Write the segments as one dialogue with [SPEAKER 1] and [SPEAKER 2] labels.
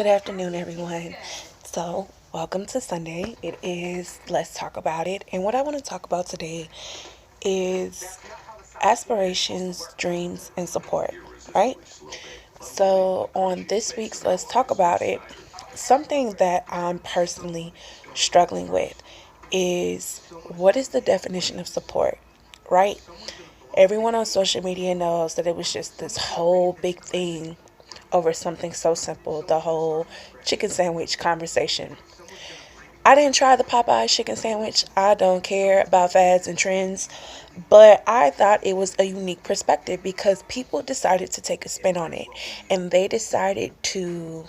[SPEAKER 1] Good afternoon, everyone. So, welcome to Sunday. It is Let's Talk About It. And what I want to talk about today is aspirations, dreams, and support, right? So, on this week's Let's Talk About It, something that I'm personally struggling with is what is the definition of support, right? Everyone on social media knows that it was just this whole big thing over something so simple, the whole chicken sandwich conversation. I didn't try the Popeye chicken sandwich. I don't care about fads and trends, but I thought it was a unique perspective because people decided to take a spin on it and they decided to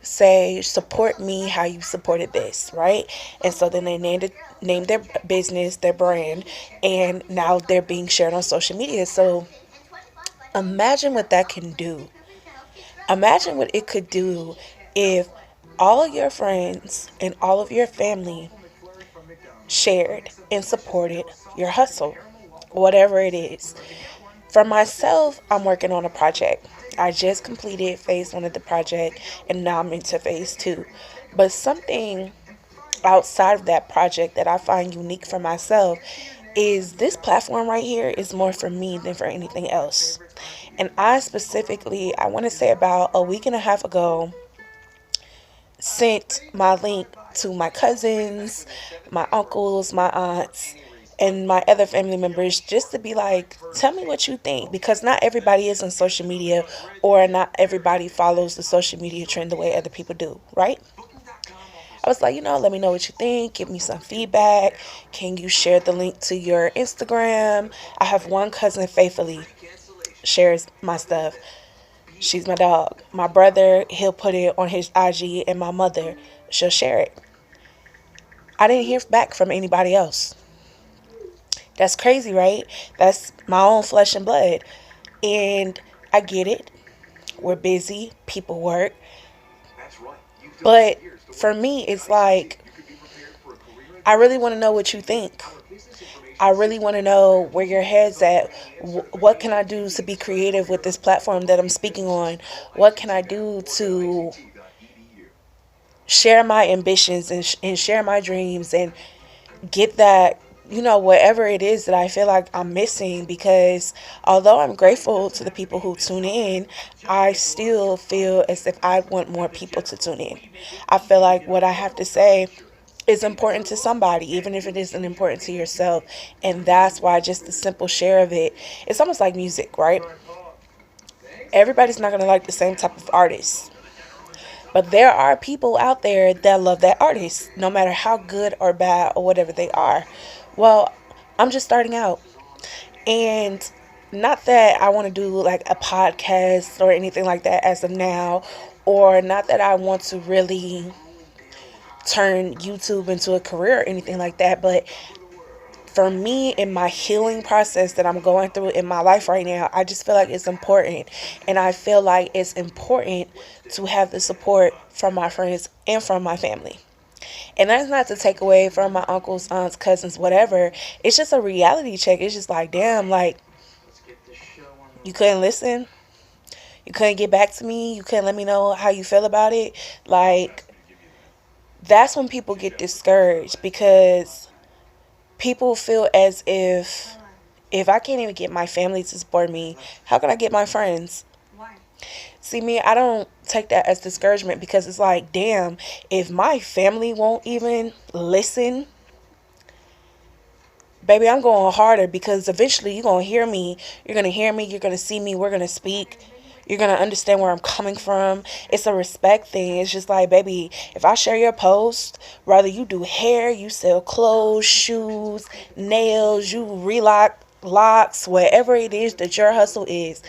[SPEAKER 1] say support me how you supported this, right? And so then they named their business, their brand, and now they're being shared on social media. So imagine what that can do. Imagine what it could do if all of your friends and all of your family shared and supported your hustle, whatever it is. For myself, I'm working on a project. I just completed phase 1 of the project and now I'm into phase 2. But something outside of that project that I find unique for myself is this platform right here is more for me than for anything else. And I specifically, I want to say about a week and a half ago, sent my link to my cousins, my uncles, my aunts, and my other family members just to be like, tell me what you think. Because not everybody is on social media or not everybody follows the social media trend the way other people do, right? I was like, let me know what you think. Give me some feedback. Can you share the link to your Instagram? I have one cousin faithfully shares my stuff. She's my dog. My brother, he'll put it on his IG, and my mother, she'll share it. I didn't hear back from anybody else. That's crazy, right? That's my own flesh and blood. And I get it. We're busy. People work. But for me, it's like, I really want to know what you think. I really want to know where your head's at. What can I do to be creative with this platform that I'm speaking on? What can I do to share my ambitions and share my dreams and get that, whatever it is that I feel like I'm missing? Because although I'm grateful to the people who tune in, I still feel as if I want more people to tune in. I feel like what I have to say is important to somebody, even if it isn't important to yourself. And that's why just the simple share of it, it's almost like music, right? Everybody's not going to like the same type of artist. But there are people out there that love that artist, no matter how good or bad or whatever they are. Well, I'm just starting out. And not that I want to do like a podcast or anything like that as of now, or not that I want to really turn YouTube into a career or anything like that, but for me in my healing process that I'm going through in my life right now, I just feel like it's important. And I feel like it's important to have the support from my friends and from my family. And that's not to take away from my uncles, aunts, cousins, whatever. It's just a reality check. It's just like, damn, like, you couldn't listen. You couldn't get back to me. You couldn't let me know how you feel about it. Like, that's when people get discouraged because people feel as if I can't even get my family to support me, how can I get my friends? See, me, I don't take that as discouragement because it's like, damn, if my family won't even listen, baby, I'm going harder because eventually you're going to hear me. You're going to hear me. You're going to see me. We're going to speak. You're going to understand where I'm coming from. It's a respect thing. It's just like, baby, if I share your post, whether you do hair, you sell clothes, shoes, nails, you relock locks, whatever it is that your hustle is,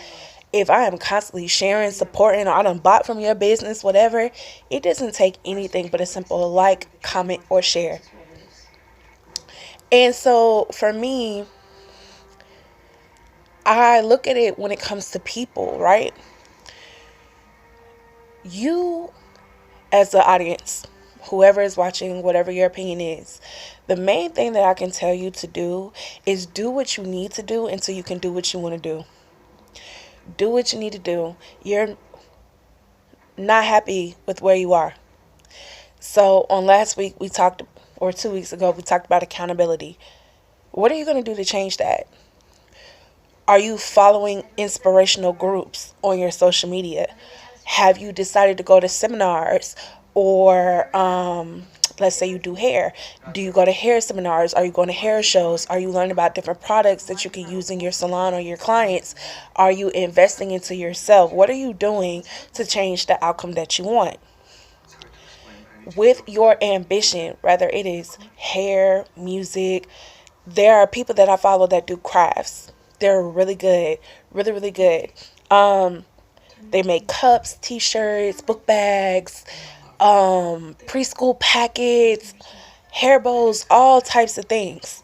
[SPEAKER 1] if I am constantly sharing, supporting, or I done bought from your business, whatever, it doesn't take anything but a simple like, comment, or share. And so for me, I look at it when it comes to people, right? You, as the audience, whoever is watching, whatever your opinion is, the main thing that I can tell you to do is do what you need to do until you can do what you want to do. Do what you need to do. not happy with where you are. So on last week we talked, or 2 weeks ago we talked about accountability. What are you going to do to change that? Are you following inspirational groups on your social media? Have you decided to go to seminars, or let's say you do hair? Do you go to hair seminars? Are you going to hair shows? Are you learning about different products that you can use in your salon or your clients? Are you investing into yourself? What are you doing to change the outcome that you want? With your ambition, whether it is hair, music, there are people that I follow that do crafts. They're really good, really, really good. Um, they make cups, t-shirts, book bags, preschool packets, hair bows, all types of things.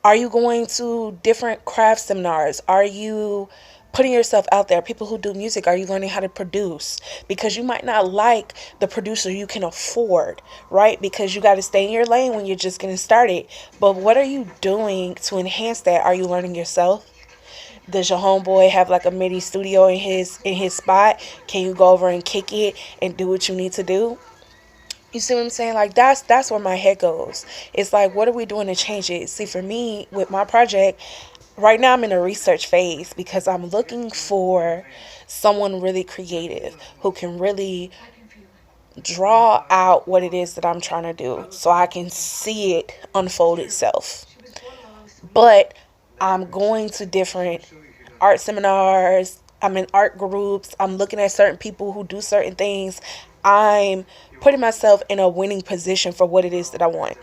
[SPEAKER 1] Are you going to different craft seminars? Are you putting yourself out there? People who do music, are you learning how to produce? Because you might not like the producer you can afford, right? Because you got to stay in your lane when you're just getting started. But what are you doing to enhance that? Are you learning yourself? Does your homeboy have like a mini studio in his spot? Can you go over and kick it and do what you need to do? You see what I'm saying? Like that's where my head goes. It's like, what are we doing to change it? See, for me with my project, right now I'm in a research phase because I'm looking for someone really creative who can really draw out what it is that I'm trying to do so I can see it unfold itself. But I'm going to different art seminars. I'm in art groups. I'm looking at certain people who do certain things. I'm putting myself in a winning position for what it is that I want.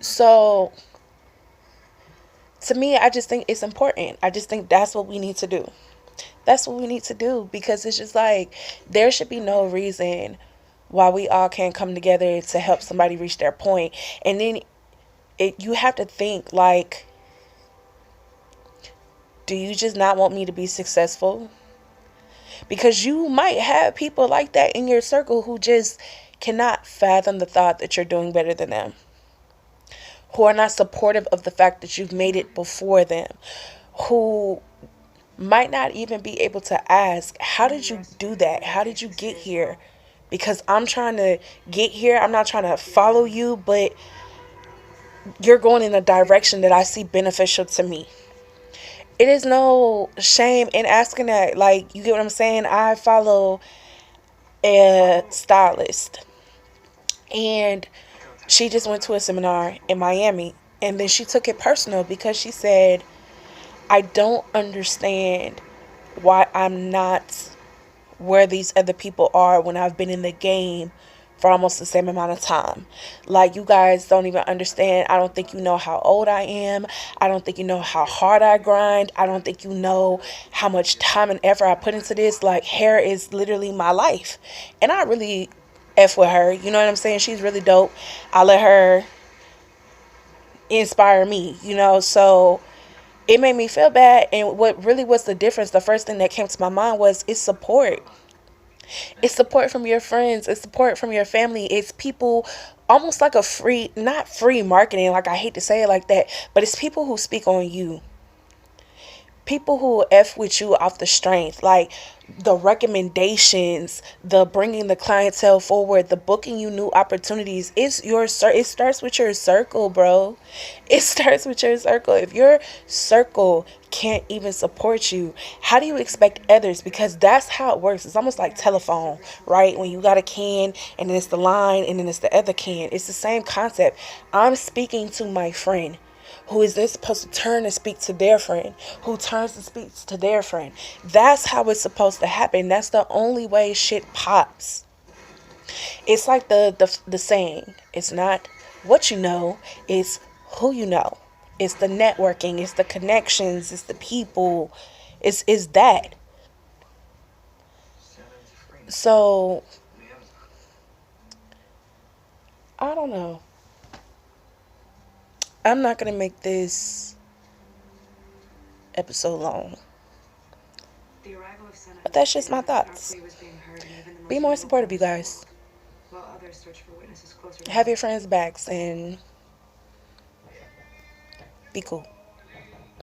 [SPEAKER 1] So, to me, I just think it's important. I just think that's what we need to do. That's what we need to do because it's just like there should be no reason why we all can't come together to help somebody reach their point. And then you have to think like, do you just not want me to be successful? Because you might have people like that in your circle who just cannot fathom the thought that you're doing better than them, who are not supportive of the fact that you've made it before them, who might not even be able to ask, how did you do that? How did you get here? Because I'm trying to get here. I'm not trying to follow you, but you're going in a direction that I see beneficial to me. It is no shame in asking that. Like, you get what I'm saying? I follow a stylist, and she just went to a seminar in Miami, and then she took it personal because she said, I don't understand why I'm not where these other people are when I've been in the game for almost the same amount of time. Like, you guys don't even understand. I don't think you know how old I am. I don't think you know how hard I grind. I don't think you know how much time and effort I put into this. Like, hair is literally my life. And I really F with her. You know what I'm saying? She's really dope. I let her inspire me, you know? So it made me feel bad. And what really was the difference, the first thing that came to my mind was, it's support. It's support from your friends. It's support from your family. It's people, almost like a free, not free marketing, like I hate to say it like that, but it's people who speak on you. People who F with you off the strength, like the recommendations, the bringing the clientele forward, the booking you new opportunities. It starts with your circle, bro. It starts with your circle. If your circle can't even support you, how do you expect others? Because that's how it works. It's almost like telephone, right? When you got a can and then it's the line and then it's the other can. It's the same concept. I'm speaking to my friend, who is then supposed to turn and speak to their friend, who turns and speaks to their friend. That's how it's supposed to happen. That's the only way shit pops. It's like the saying, it's not what you know, it's who you know. It's the networking, it's the connections, it's the people. It's that. So I don't know. I'm not gonna make this episode long. But that's just my thoughts. Be more supportive, you guys. Have your friends' backs and be cool.